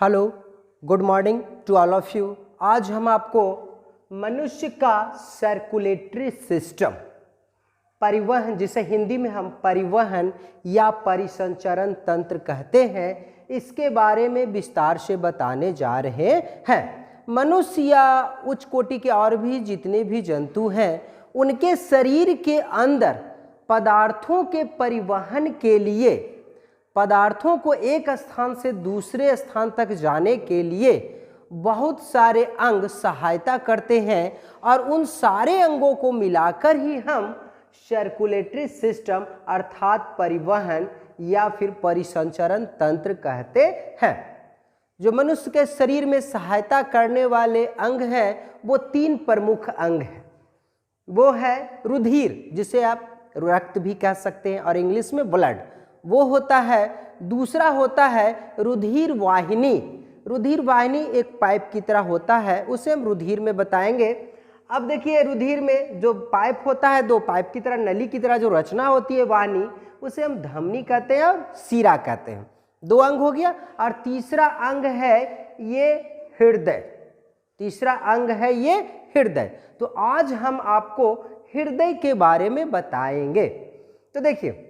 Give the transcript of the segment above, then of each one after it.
Hello, good morning to all of you. आज हम आपको मनुष्य का सर्कुलेटरी सिस्टम, परिवहन, जिसे हिंदी में हम परिवहन या परिसंचरण तंत्र कहते हैं, इसके बारे में विस्तार से बताने जा रहे हैं। मनुष्य या उच्च कोटि के और भी जितने भी जंतु हैं, उनके शरीर के अंदर पदार्थों के परिवहन के लिए, पदार्थों को एक स्थान से दूसरे स्थान तक जाने के लिए बहुत सारे अंग सहायता करते हैं और उन सारे अंगों को मिलाकर ही हम सर्कुलेटरी सिस्टम अर्थात परिवहन या फिर परिसंचरण तंत्र कहते हैं। जो मनुष्य के शरीर में सहायता करने वाले अंग हैं वो तीन प्रमुख अंग हैं। वो है रुधिर, जिसे आप रक्त भी कह सकते हैं और इंग्लिश में ब्लड, वो होता है। दूसरा होता है रुधिर वाहिनी। रुधिर वाहिनी एक पाइप की तरह होता है, उसे हम रुधिर में बताएंगे। अब देखिए, रुधिर में जो पाइप होता है, दो पाइप की तरह, नली की तरह जो रचना होती है वाहिनी, उसे हम धमनी कहते हैं और सीरा कहते हैं। दो अंग हो गया। और तीसरा अंग है ये हृदय। तीसरा अंग है ये हृदय। तो आज हम आपको हृदय के बारे में बताएंगे। तो देखिए,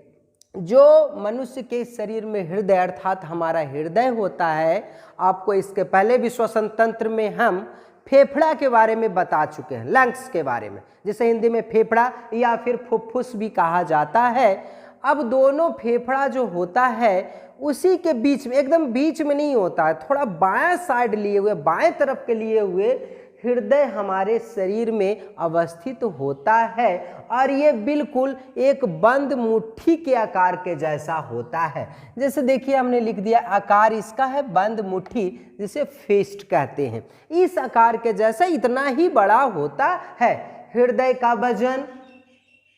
जो मनुष्य के शरीर में हृदय अर्थात हमारा हृदय होता है, आपको इसके पहले भी श्वसन तंत्र में हम फेफड़ा के बारे में बता चुके हैं, लंग्स के बारे में, जिसे हिंदी में फेफड़ा या फिर फुफ्फुस भी कहा जाता है। अब दोनों फेफड़ा जो होता है उसी के बीच में, एकदम बीच में नहीं होता है, थोड़ा बाएं साइड लिए हुए, बाएं तरफ के लिए हुए हृदय हमारे शरीर में अवस्थित होता है और ये बिल्कुल एक बंद मुट्ठी के आकार के जैसा होता है। जैसे देखिए, हमने लिख दिया आकार इसका है बंद मुट्ठी, जिसे फिस्ट कहते हैं। इस आकार के जैसा इतना ही बड़ा होता है। हृदय का वजन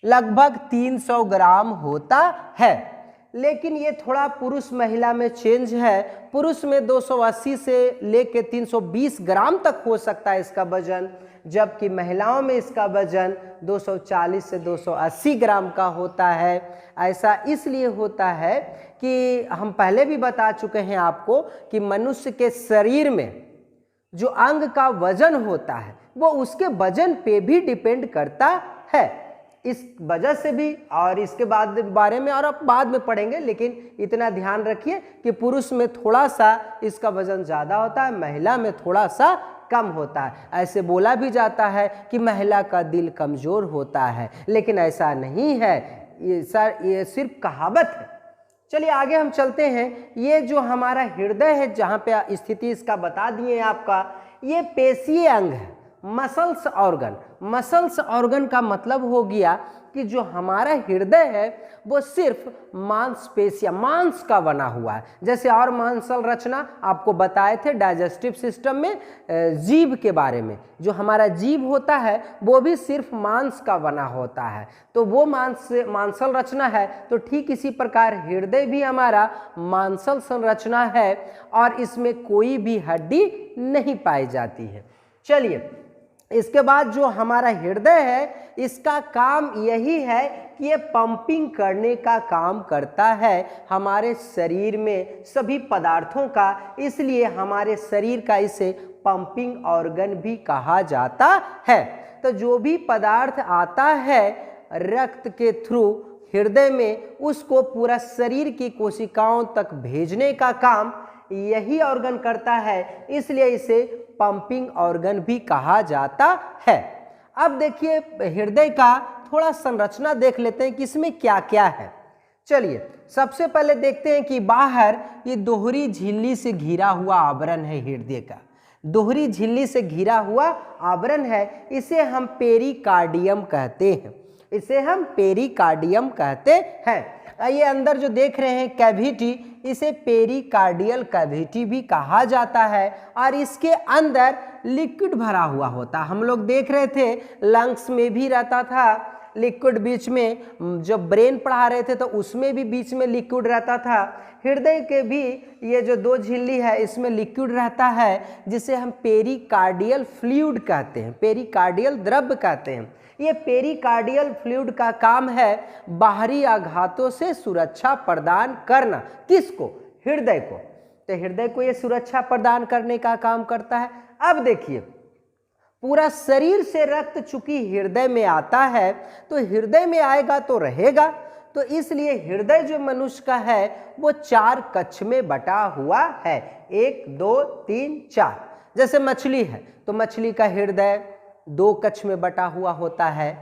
लगभग 300 ग्राम होता है, लेकिन ये थोड़ा पुरुष महिला में चेंज है। पुरुष में 280 से लेके 320 ग्राम तक हो सकता है इसका वजन, जबकि महिलाओं में इसका वजन 240 से 280 ग्राम का होता है। ऐसा इसलिए होता है कि हम पहले भी बता चुके हैं आपको कि मनुष्य के शरीर में जो अंग का वजन होता है वो उसके वजन पे भी डिपेंड करता है। इस वजह से भी, और इसके बाद बारे में और आप बाद में पढ़ेंगे, लेकिन इतना ध्यान रखिए कि पुरुष में थोड़ा सा इसका वजन ज़्यादा होता है, महिला में थोड़ा सा कम होता है। ऐसे बोला भी जाता है कि महिला का दिल कमज़ोर होता है, लेकिन ऐसा नहीं है, ये सिर्फ कहावत है। चलिए आगे हम चलते हैं। ये जो हमारा हृदय है, जहाँ पे स्थिति इसका बता दिए आपका, ये पेशीय अंग है, मसल्स ऑर्गन। मसल्स ऑर्गन का मतलब हो गया कि जो हमारा हृदय है वो सिर्फ मांसपेशियां, मांस का बना हुआ है। जैसे और मांसल रचना आपको बताए थे डाइजेस्टिव सिस्टम में, जीभ के बारे में। जो हमारा जीभ होता है वो भी सिर्फ मांस का बना होता है, तो वो मांसल रचना है। तो ठीक इसी प्रकार हृदय भी हमारा मांसल संरचना है और इसमें कोई भी हड्डी नहीं पाई जाती है। चलिए, इसके बाद जो हमारा हृदय है, इसका काम यही है कि ये पंपिंग करने का काम करता है हमारे शरीर में सभी पदार्थों का, इसलिए हमारे शरीर का इसे पंपिंग ऑर्गन भी कहा जाता है। तो जो भी पदार्थ आता है रक्त के थ्रू हृदय में, उसको पूरा शरीर की कोशिकाओं तक भेजने का काम यही ऑर्गन करता है, इसलिए इसे पंपिंग ऑर्गन भी कहा जाता है। अब देखिए, हृदय का थोड़ा संरचना देख लेते हैं कि इसमें क्या क्या है। चलिए, सबसे पहले देखते हैं कि बाहर ये दोहरी झिल्ली से घिरा हुआ आवरण है हृदय का। दोहरी झिल्ली से घिरा हुआ आवरण है, इसे हम पेरिकार्डियम कहते हैं। इसे हम पेरिकार्डियम कहते हैं। ये अंदर जो देख रहे हैं कैविटी, इसे पेरिकार्डियल कैविटी भी कहा जाता है और इसके अंदर लिक्विड भरा हुआ होता है। हम लोग देख रहे थे लंग्स में भी रहता था लिक्विड, बीच में जब ब्रेन पढ़ा रहे थे तो उसमें भी बीच में लिक्विड रहता था। हृदय के भी ये जो दो झिल्ली है इसमें लिक्विड रहता है, जिसे हम पेरिकार्डियल फ्लूइड कहते हैं, पेरिकार्डियल द्रव्य कहते हैं। ये पेरिकार्डियल फ्लूइड का काम है बाहरी आघातों से सुरक्षा प्रदान करना। किसको? हृदय को। तो हृदय को ये सुरक्षा प्रदान करने का काम करता है। अब देखिए, पूरा शरीर से रक्त चूंकि हृदय में आता है, तो हृदय में आएगा तो रहेगा, तो इसलिए हृदय जो मनुष्य का है वो 4 कक्ष में बटा हुआ है, 1 2 3 4। जैसे मछली है तो मछली का हृदय 2 कक्ष में बटा हुआ होता है।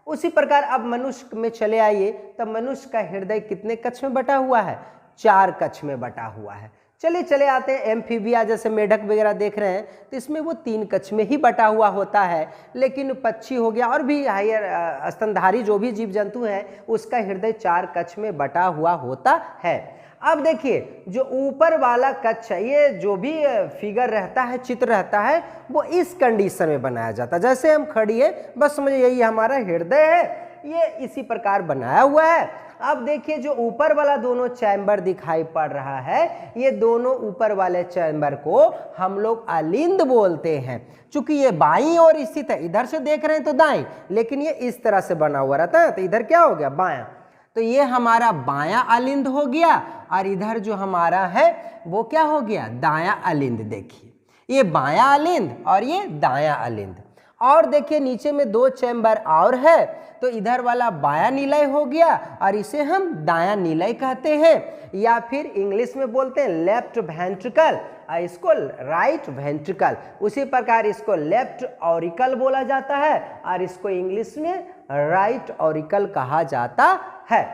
उसी प्रकार अब मनुष्य में चले आइए, तब मनुष्य का हृदय कितने कक्ष में बटा हुआ है? 4 कक्ष में बटा हुआ है। चलिए चले आते हैं एम्फीबिया, जैसे मेढक वगैरह देख रहे हैं, तो इसमें वो 3 कक्ष में ही बटा हुआ होता है। लेकिन पक्षी हो गया और भी हायर स्तनधारी जो भी जीव जंतु हैं, उसका हृदय 4 कक्ष में बटा हुआ होता है। अब देखिए, जो ऊपर वाला कक्ष है, ये जो भी फिगर रहता है, चित्र रहता है, वो इस कंडीशन में बनाया जाता है। जैसे हम खड़ी है, बस समझिए यही हमारा हृदय है, ये इसी प्रकार बनाया हुआ है। अब देखिए, जो ऊपर वाला दोनों चैम्बर दिखाई पड़ रहा है, ये दोनों ऊपर वाले चैम्बर को हम लोग अलिंद बोलते हैं। चूंकि ये बाईं ओर स्थित है, इधर से देख रहे हैं तो दाईं, लेकिन ये इस तरह से बना हुआ रहता है, तो इधर क्या हो गया? बायां। तो ये हमारा बायां अलिंद हो गया, और इधर जो हमारा है वो क्या हो गया? दायां अलिंद। देखिए, ये बायां अलिंद और ये दायां अलिंद। और देखिए, नीचे में 2 चैम्बर और है, तो इधर वाला बायां निलय हो गया, और इसे हम दायां निलय कहते हैं, या फिर इंग्लिश में बोलते हैं लेफ्ट वेंट्रिकल, और इसको राइट वेंट्रिकल। उसी प्रकार इसको लेफ्ट ऑरिकल बोला जाता है, और इसको इंग्लिश में राइट ऑरिकल कहा जाता है।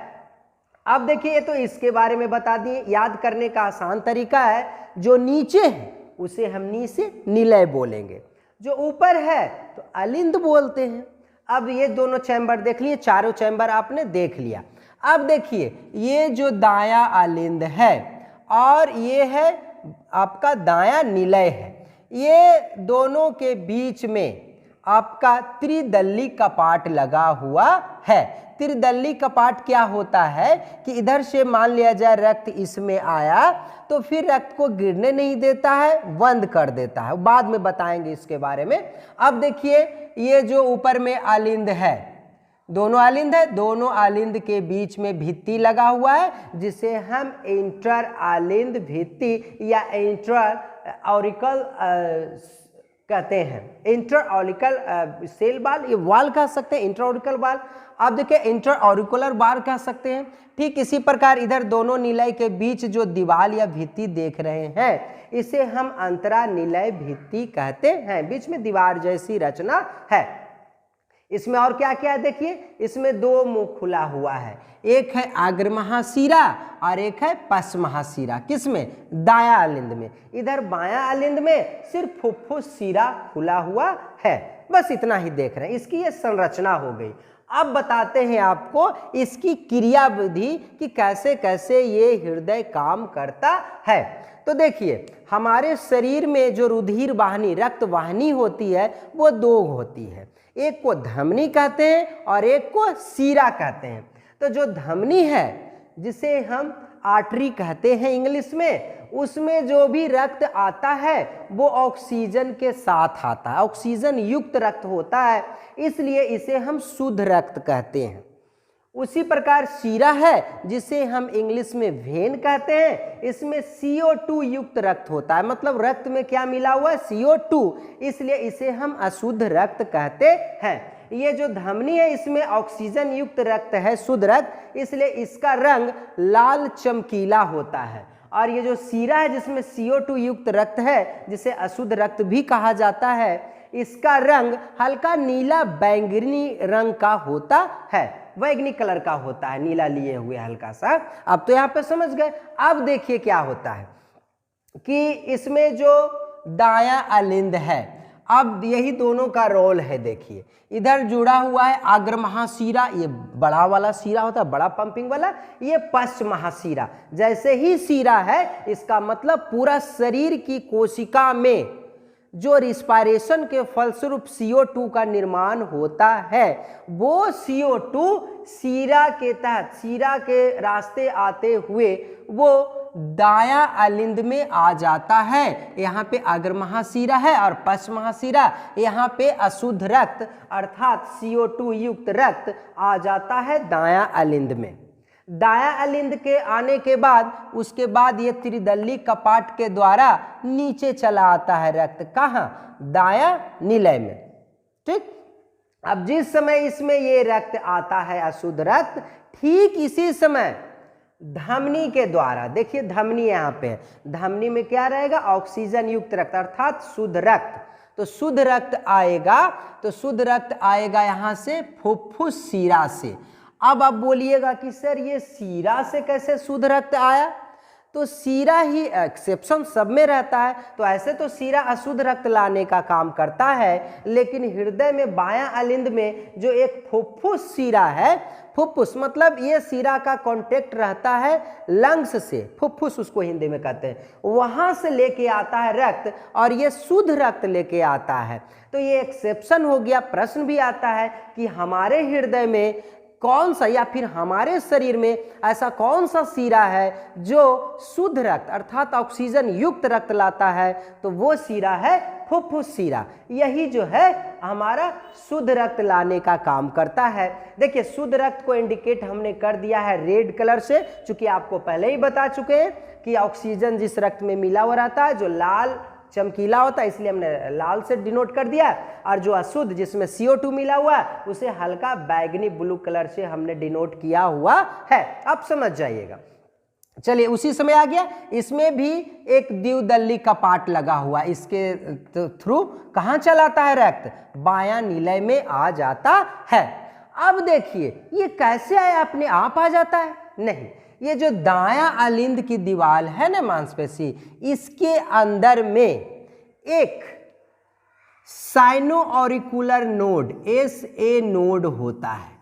अब देखिए, तो इसके बारे में बता दिए। याद करने का आसान तरीका है, जो नीचे है उसे हम नीचे निलय बोलेंगे, जो ऊपर है तो अलिंद बोलते हैं। अब ये दोनों चैम्बर देख लिए, चारों चैम्बर आपने देख लिया। अब देखिए, ये जो दायां अलिंद है और ये है आपका दायां निलय है, ये दोनों के बीच में आपका त्रिदली कपाट लगा हुआ है। त्रिदली कपाट क्या होता है कि इधर से मान लिया जाए रक्त इसमें आया, तो फिर रक्त को गिरने नहीं देता है, बंद कर देता है। बाद में बताएंगे इसके बारे में। अब देखिए, ये जो ऊपर में अलिंद है, दोनों अलिंद है, दोनों अलिंद के बीच में भित्ति लगा हुआ है, जिसे हम इंटर अलिंद भित्ति या इंटर ऑरिकल कहते हैं। इंटर ऑरिकल सेल बाल, ये वाल कह सकते हैं, इंटर ऑरिकल बाल। आप देखिए, इंटर ऑरिकुलर बार कह सकते हैं। ठीक इसी प्रकार इधर दोनों निलय के बीच जो दीवार या भित्ति देख रहे हैं, इसे हम अंतरा निलय भित्ति कहते हैं। बीच में दीवार जैसी रचना है। इसमें और क्या क्या है देखिए, इसमें 2 मुंह खुला हुआ है, एक है अग्रमहाशिरा और एक है पश्चमहाशिरा। किसमें? दायां अलिंद में। इधर बायां अलिंद में सिर्फ फुफ्फुस शिरा खुला हुआ है। बस इतना ही देख रहे हैं। इसकी ये संरचना हो गई। अब बताते हैं आपको इसकी क्रियाविधि कि कैसे कैसे ये हृदय काम करता है। तो देखिए, हमारे शरीर में जो रुधिर वाहिनी, रक्त वाहिनी होती है, वो 2 होती है। एक को धमनी कहते हैं और एक को शिरा कहते हैं। तो जो धमनी है, जिसे हम आर्टरी कहते हैं इंग्लिश में, उसमें जो भी रक्त आता है वो ऑक्सीजन के साथ आता है, ऑक्सीजन युक्त रक्त होता है, इसलिए इसे हम शुद्ध रक्त कहते हैं। उसी प्रकार शिरा है, जिसे हम इंग्लिश में वेन कहते हैं, इसमें CO2 युक्त रक्त होता है। मतलब रक्त में क्या मिला हुआ है? CO2, इसलिए इसे हम अशुद्ध रक्त कहते हैं। ये जो धमनी है, इसमें ऑक्सीजन युक्त रक्त है, शुद्ध रक्त, इसलिए इसका रंग लाल चमकीला होता है। और ये जो शिरा है, जिसमें CO2 युक्त रक्त है, जिसे अशुद्ध रक्त भी कहा जाता है, इसका रंग हल्का नीला बैंगनी रंग का होता है, बैंगनी कलर का होता है, नीला लिए हुए हल्का सा। अब तो यहाँ पे समझ गए। अब देखिए क्या होता है कि इसमें जो दायां अलिंद है, अब यही दोनों का रोल है। देखिए, इधर जुड़ा हुआ है अग्रमहाशिरा, ये बड़ा वाला शिरा होता है, बड़ा पंपिंग वाला, ये पश्चमहाशिरा। जैसे ही शिरा है, इसका मतलब पूरा शरीर की कोशिका में जो रिस्पायरेशन के फलस्वरूप CO2 का निर्माण होता है, वो CO2 शिरा के तहत, शिरा के रास्ते आते हुए वो दायां अलिंद में आ जाता है। यहाँ पे अग्रमहाशिरा है और पश्चमहाशिरा, यहाँ पे अशुद्ध रक्त अर्थात CO2 युक्त रक्त आ जाता है दायां अलिंद में। दाया अलिंद के आने के बाद उसके बाद ये त्रिदली कपाट के द्वारा नीचे चला आता है रक्त, कहाँ? दाया निलय में। ठीक, अब जिस समय इसमें ये रक्त आता है अशुद्ध रक्त, ठीक इसी समय धमनी के द्वारा, देखिए धमनी यहाँ पे है, धमनी में क्या रहेगा? ऑक्सीजन युक्त रक्त अर्थात शुद्ध रक्त। तो शुद्ध रक्त आएगा, तो शुद्ध रक्त आएगा यहाँ से फुफ्फुस शिरा से। अब आप बोलिएगा कि सर ये शिरा से कैसे शुद्ध रक्त आया? तो शिरा ही एक्सेप्शन सब में रहता है, तो ऐसे तो शिरा अशुद्ध रक्त लाने का काम करता है, लेकिन हृदय में बायां अलिंद में जो एक फुफ्फुस शिरा है, फुफ्फुस मतलब ये शिरा का कांटेक्ट रहता है लंग्स से, फुफ्फुस उसको हिंदी में कहते हैं, वहां से लेके आता है रक्त और ये शुद्ध रक्त लेके आता है। तो ये एक्सेप्शन हो गया। प्रश्न भी आता है कि हमारे हृदय में कौन सा या फिर हमारे शरीर में ऐसा कौन सा शिरा है जो शुद्ध रक्त अर्थात ऑक्सीजन युक्त रक्त लाता है? तो वो शिरा है फुफ्फुस शिरा। यही जो है हमारा शुद्ध रक्त लाने का काम करता है। देखिए शुद्ध रक्त को इंडिकेट हमने कर दिया है रेड कलर से, चूंकि आपको पहले ही बता चुके हैं कि ऑक्सीजन जिस रक्त में मिला हुआ रहता है जो लाल चमकीला होता है, इसलिए हमने लाल से डिनोट कर दिया, और जो अशुद्ध जिसमें CO2 मिला हुआ है उसे हल्का बैगनी ब्लू कलर से हमने डिनोट किया हुआ है। आप समझ जाइएगा। चलिए उसी समय आ गया, इसमें भी एक द्विदली कपाट लगा हुआ, इसके थ्रू कहाँ चलाता है रक्त? बायां निलय में आ जाता है। अब देखिए ये कैसे आया? अपने आप आ जाता है? नहीं, ये जो दायां अलिंद की दीवार है ना मांसपेशी, इसके अंदर में एक sino auricular node SA node होता है।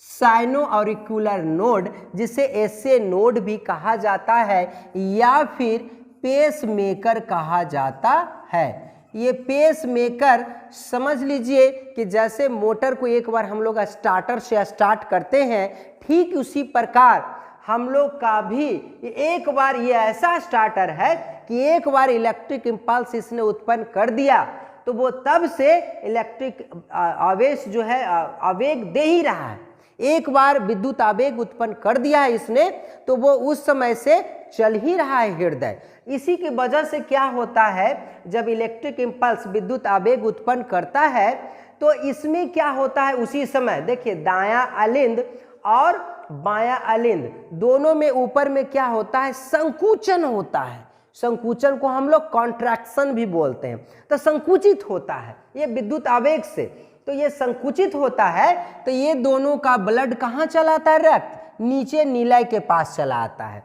साइनो ऑरिकुलर नोड जिसे SA नोड भी कहा जाता है या फिर पेस मेकर कहा जाता है। ये पेस मेकर समझ लीजिए कि जैसे मोटर को एक बार हम लोग स्टार्टर से स्टार्ट करते हैं, ठीक उसी प्रकार हम लोग का भी एक बार ये ऐसा स्टार्टर है कि एक बार इलेक्ट्रिक इंपल्स इसने उत्पन्न कर दिया तो वो तब से इलेक्ट्रिक आवेश जो है आवेग दे ही रहा है। एक बार विद्युत आवेग उत्पन्न कर दिया है इसने तो वो उस समय से चल ही रहा है हृदय। इसी की वजह से क्या होता है, जब इलेक्ट्रिक इंपल्स विद्युत आवेग उत्पन्न करता है तो इसमें क्या होता है, उसी समय देखिए दायां अलिंद और बायां अलिंद दोनों में ऊपर में क्या होता है? संकुचन होता है। संकुचन को हम लोग कॉन्ट्रैक्शन भी बोलते हैं। तो संकुचित होता है ये विद्युत आवेग से, तो ये संकुचित होता है तो ये दोनों का ब्लड कहाँ चलाता है? रक्त नीचे निलय के पास चला आता है।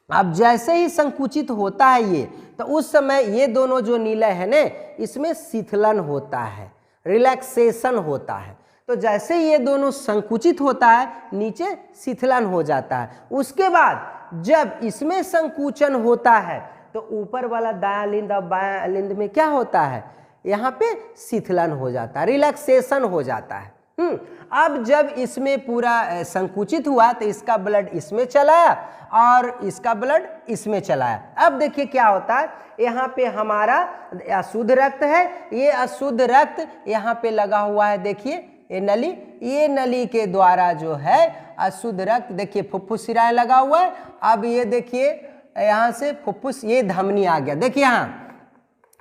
अब जैसे ही संकुचित होता है ये, तो उस समय ये दोनों जो निलय है ना, इसमें शिथिलन होता है, रिलैक्सेशन होता है। तो जैसे ये दोनों संकुचित होता है नीचे शिथिलन हो जाता है। उसके बाद जब इसमें संकुचन होता है तो ऊपर वाला दायां अलिंद और बायां अलिंद में क्या होता है? यहाँ पे शिथिलन हो जाता है, रिलैक्सेशन हो जाता है। अब जब इसमें पूरा संकुचित हुआ तो इसका ब्लड इसमें चलाया और इसका ब्लड इसमें चलाया। अब देखिए क्या होता है, यहाँ पे हमारा अशुद्ध रक्त है, ये अशुद्ध रक्त यहाँ पे लगा हुआ है। देखिए ये नली के द्वारा जो है अशुद्ध रक्त, देखिए फुफ्फुस शिराएं लगा हुआ है। अब ये देखिए यहाँ से फुफ्फुस, ये धमनी आ गया। देखिए यहाँ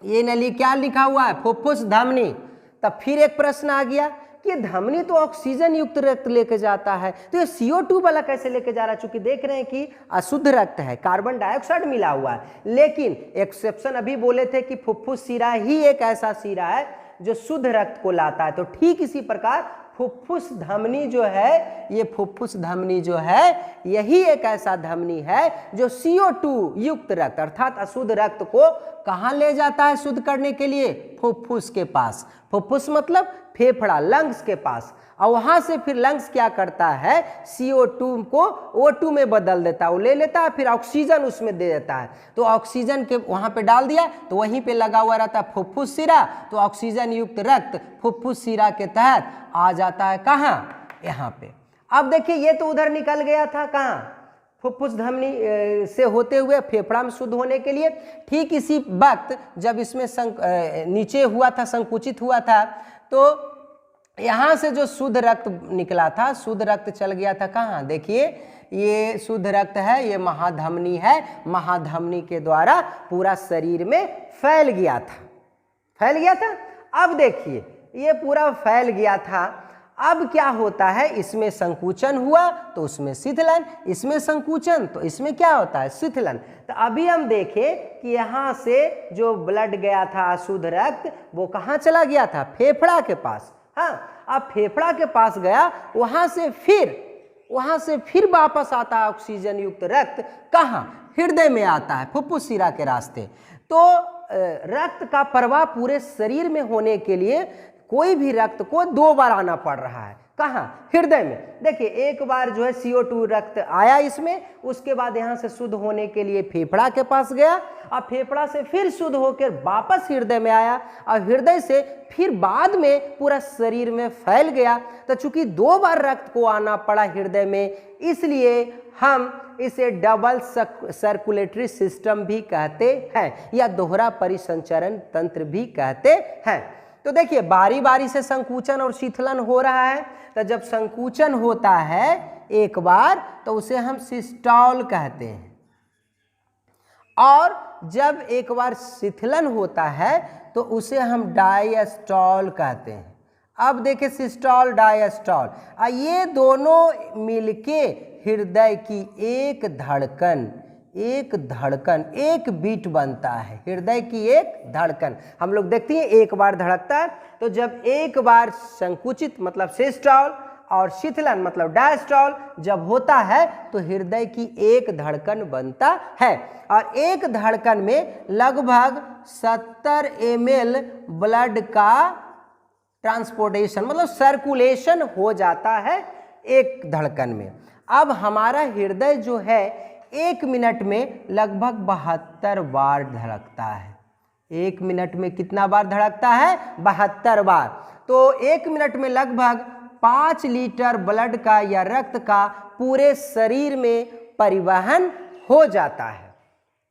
ये नली क्या लिखा हुआ है? फुफ्फुस धमनी। तब फिर एक प्रश्न आ गया कि धमनी तो ऑक्सीजन युक्त रक्त लेके जाता है, तो ये CO2 वाला कैसे लेके जा रहा है? चूंकि देख रहे हैं कि अशुद्ध रक्त है, कार्बन डाइऑक्साइड मिला हुआ है, लेकिन एक्सेप्शन अभी बोले थे कि फुफ्फुस शिरा ही एक ऐसा शिरा है जो शुद्ध रक्त को लाता है। तो ठीक इसी प्रकार फुफ्फुस धमनी जो है, ये फुफ्फुस धमनी जो है यही एक ऐसा धमनी है जो CO2 युक्त रक्त अर्थात अशुद्ध रक्त को कहाँ ले जाता है शुद्ध करने के लिए? फुफ्फुस के पास। फुफ्फुस मतलब फेफड़ा, लंग्स के पास। और वहां से फिर लंग्स क्या करता है? CO2 को O2 में बदल देता है, वो ले लेता है, फिर ऑक्सीजन उसमें दे देता है। तो ऑक्सीजन के वहां पे डाल दिया तो वहीं पे लगा हुआ रहता है फुफ्फुस शिरा। तो ऑक्सीजन युक्त रक्त फुफ्फुस शिरा के तहत आ जाता है कहाँ? यहाँ पे। अब देखिए ये तो उधर निकल गया था, कहाँ? फुफ्फुस धमनी से होते हुए फेफड़ा में शुद्ध होने के लिए। ठीक इसी वक्त जब इसमें नीचे हुआ था, संकुचित हुआ था, तो यहाँ से जो शुद्ध रक्त निकला था, शुद्ध रक्त चल गया था कहाँ? देखिए ये शुद्ध रक्त है, ये महाधमनी है, महाधमनी के द्वारा पूरा शरीर में फैल गया था। अब देखिए ये पूरा फैल गया था, अब क्या होता है, इसमें संकुचन हुआ तो उसमें शिथिलन, इसमें संकुचन तो इसमें क्या होता है, शिथिलन। तो अभी हम देखें कि यहाँ से जो ब्लड गया था अशुद्ध रक्त वो कहाँ चला गया था, फेफड़ा के पास। हाँ, अब फेफड़ा के पास गया, वहाँ से फिर वापस आता है ऑक्सीजन युक्त रक्त, कहाँ, हृदय में आता है, फुफ्फुस शिरा के रास्ते। तो रक्त का प्रवाह पूरे शरीर में होने के लिए कोई भी रक्त को 2 बार आना पड़ रहा है, कहाँ, हृदय में। देखिए एक बार जो है CO2 रक्त आया इसमें, उसके बाद यहाँ से शुद्ध होने के लिए फेफड़ा के पास गया, और फेफड़ा से फिर शुद्ध होकर वापस हृदय में आया, और हृदय से फिर बाद में पूरा शरीर में फैल गया। तो चूंकि 2 बार रक्त को आना पड़ा हृदय में, इसलिए हम इसे डबल सर्कुलेटरी सिस्टम भी कहते हैं, या दोहरा परिसंचरण तंत्र भी कहते हैं। तो देखिए बारी बारी से संकुचन और शिथिलन हो रहा है। तो जब संकुचन होता है एक बार तो उसे हम सिस्टोल कहते हैं, और जब एक बार शिथिलन होता है तो उसे हम डायस्टोल कहते हैं। अब देखिए सिस्टोल, डायस्टोल, ये दोनों मिलके हृदय की एक धड़कन, एक बीट बनता है, हृदय की एक धड़कन। हम लोग देखते हैं एक बार धड़कता है, तो जब एक बार संकुचित मतलब सिस्टोल और शिथिलन मतलब डायस्टोल जब होता है तो हृदय की एक धड़कन बनता है, और एक धड़कन में लगभग 70 ml ब्लड का ट्रांसपोर्टेशन मतलब सर्कुलेशन हो जाता है एक धड़कन में। अब हमारा हृदय जो है 1 मिनट में लगभग 72 बार धड़कता है। 1 मिनट में कितना बार धड़कता है, 72 बार। तो 1 मिनट में लगभग 5 लीटर ब्लड का या रक्त का पूरे शरीर में परिवहन हो जाता है।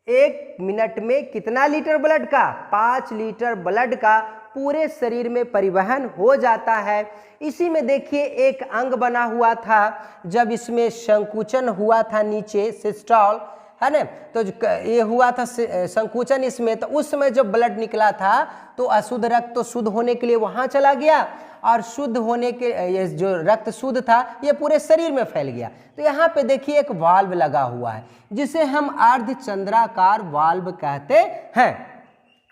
1 मिनट में कितना लीटर ब्लड का, 5 लीटर ब्लड का पूरे शरीर में परिवहन हो जाता है। इसी में देखिए एक अंग बना हुआ था, जब इसमें संकुचन हुआ था नीचे सिस्टोल है ना, तो ये हुआ था संकुचन इसमें, तो उस समय जब ब्लड निकला था तो अशुद्ध रक्त तो शुद्ध होने के लिए वहाँ चला गया, और शुद्ध होने के ये जो रक्त शुद्ध था ये पूरे शरीर में फैल गया। तो यहाँ पे देखिए एक वाल्व लगा हुआ है जिसे हम अर्धचंद्राकार वाल्व कहते हैं।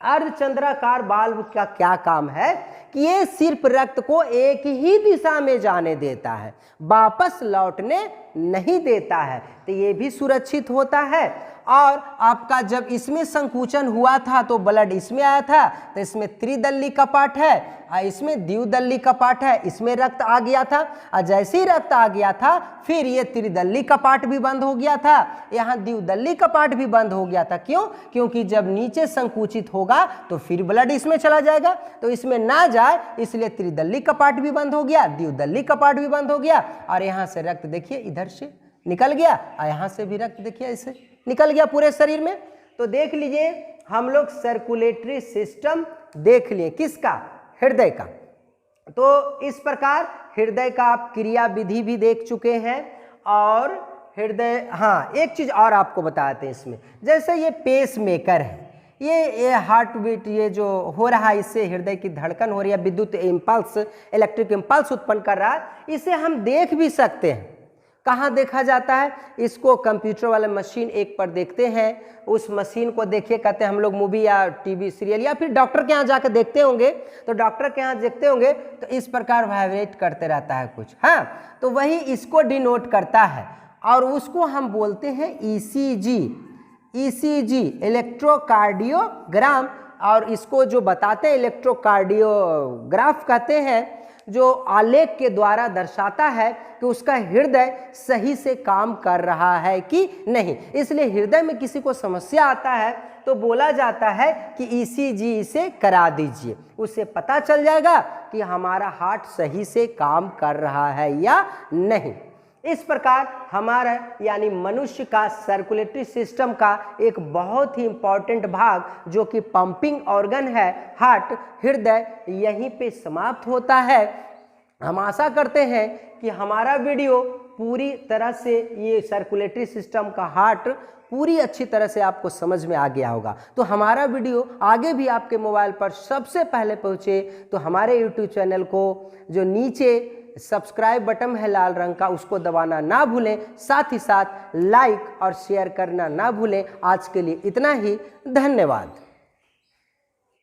अर्धचंद्राकार वाल्व का क्या काम है कि ये सिर्फ रक्त को एक ही दिशा में जाने देता है, वापस लौटने नहीं देता है, तो ये भी सुरक्षित होता है। और आपका जब इसमें संकुचन हुआ था तो ब्लड इसमें आया था, तो इसमें त्रिदली कपाट है, इसमें द्विदली कपाट है, इसमें रक्त आ गया था, और जैसे ही रक्त आ गया था फिर ये त्रिदली कपाट भी बंद हो गया था, यहाँ द्विदली कपाट भी बंद हो गया था। क्यों? क्योंकि जब नीचे संकुचित होगा तो फिर ब्लड इसमें चला जाएगा, तो इसमें ना जाए इसलिए त्रिदली कपाट भी बंद हो गया, द्विदली कपाट भी बंद हो गया, और यहाँ से रक्त देखिए इधर से निकल गया, और यहाँ से भी रक्त देखिए ऐसे निकल गया पूरे शरीर में। तो देख लीजिए हम लोग सर्कुलेटरी सिस्टम देख लिए, किसका, हृदय का। तो इस प्रकार हृदय का आप क्रिया विधि भी देख चुके हैं। और हृदय, हाँ एक चीज और आपको बताते हैं इसमें, जैसे ये पेस मेकर है, ये हार्ट बीट ये जो हो रहा है इससे हृदय की धड़कन हो रही है, विद्युत इम्पल्स, इलेक्ट्रिक इम्पल्स उत्पन्न कर रहा है, इसे हम देख भी सकते हैं। कहाँ देखा जाता है इसको, कंप्यूटर वाले मशीन एक पर देखते हैं, उस मशीन को देखिए कहते हैं हम लोग मूवी या टीवी सीरियल या फिर डॉक्टर के यहाँ जाकर देखते होंगे, तो डॉक्टर के यहाँ देखते होंगे तो इस प्रकार वाइब्रेट करते रहता है कुछ, हाँ, तो वही इसको डिनोट करता है, और उसको हम बोलते हैं ईसीजी, इलेक्ट्रोकार्डियोग्राम, और इसको जो बताते हैं इलेक्ट्रोकार्डियोग्राफ कहते हैं, जो आलेख के द्वारा दर्शाता है कि उसका हृदय सही से काम कर रहा है कि नहीं। इसलिए हृदय में किसी को समस्या आता है तो बोला जाता है कि ईसीजी इसे करा दीजिए, उससे पता चल जाएगा कि हमारा हार्ट सही से काम कर रहा है या नहीं। इस प्रकार हमारा यानी मनुष्य का सर्कुलेटरी सिस्टम का एक बहुत ही इम्पॉर्टेंट भाग जो कि पंपिंग ऑर्गन है हार्ट, हृदय, यहीं पे समाप्त होता है। हम आशा करते हैं कि हमारा वीडियो पूरी तरह से ये सर्कुलेटरी सिस्टम का हार्ट पूरी अच्छी तरह से आपको समझ में आ गया होगा। तो हमारा वीडियो आगे भी आपके मोबाइल पर सबसे पहले पहुंचे तो हमारे यूट्यूब चैनल को जो नीचे सब्सक्राइब बटन है लाल रंग का, उसको दबाना ना भूलें, साथ ही साथ लाइक और शेयर करना ना भूलें। आज के लिए इतना ही, धन्यवाद।